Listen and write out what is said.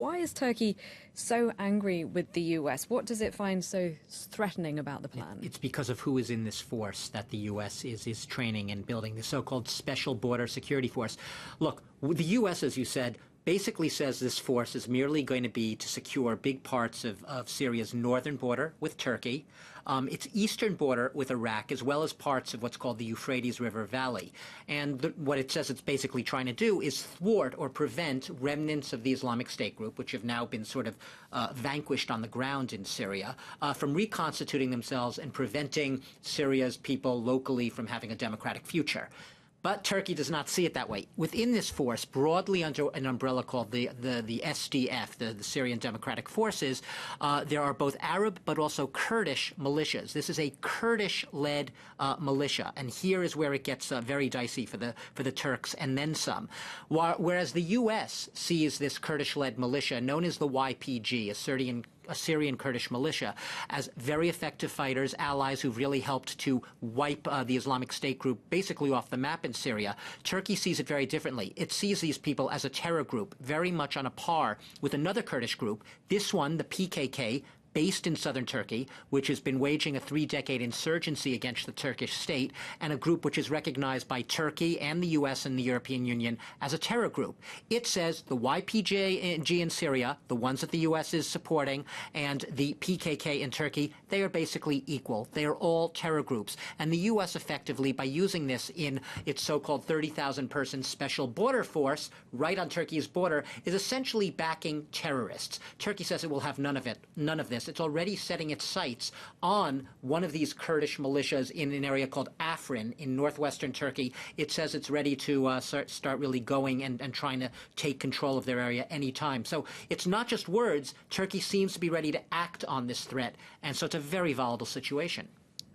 Why is Turkey so angry with the US? What does it find so threatening about the plan? It's because of who is in this force that the U.S. is training and building, the so-called Special Border Security Force. Look, the U.S., as you said, basically says this force is merely going to be to secure big parts of Syria's northern border with Turkey, its eastern border with Iraq, as well as parts of what's called the Euphrates River Valley. And what it says it's basically trying to do is thwart or prevent remnants of the Islamic State group, which have now been sort of vanquished on the ground in Syria, from reconstituting themselves and preventing Syria's people locally from having a democratic future. But Turkey does not see it that way. Within this force, broadly under an umbrella called the SDF, the Syrian Democratic Forces, there are both Arab but also Kurdish militias. This is a Kurdish-led militia, and here is where it gets very dicey for the Turks and then some. Whereas the U.S. sees this Kurdish-led militia, known as the YPG, a Syrian Kurdish militia, as very effective fighters, allies who've really helped to wipe the Islamic State group basically off the map in Syria. Turkey sees it very differently. It sees these people as a terror group, very much on a par with another Kurdish group, this one, the PKK, based in southern Turkey, which has been waging a 3-decade insurgency against the Turkish state, and a group which is recognized by Turkey and the U.S. and the European Union as a terror group. It says the YPG in Syria, the ones that the U.S. is supporting, and the PKK in Turkey, they are basically equal. They are all terror groups. And the U.S. effectively, by using this in its so-called 30,000-person special border force right on Turkey's border, is essentially backing terrorists. Turkey says it will have none of this. It's already setting its sights on one of these Kurdish militias in an area called Afrin in northwestern Turkey. It says it's ready to start really going and trying to take control of their area anytime. So it's not just words. Turkey seems to be ready to act on this threat, and so it's a very volatile situation.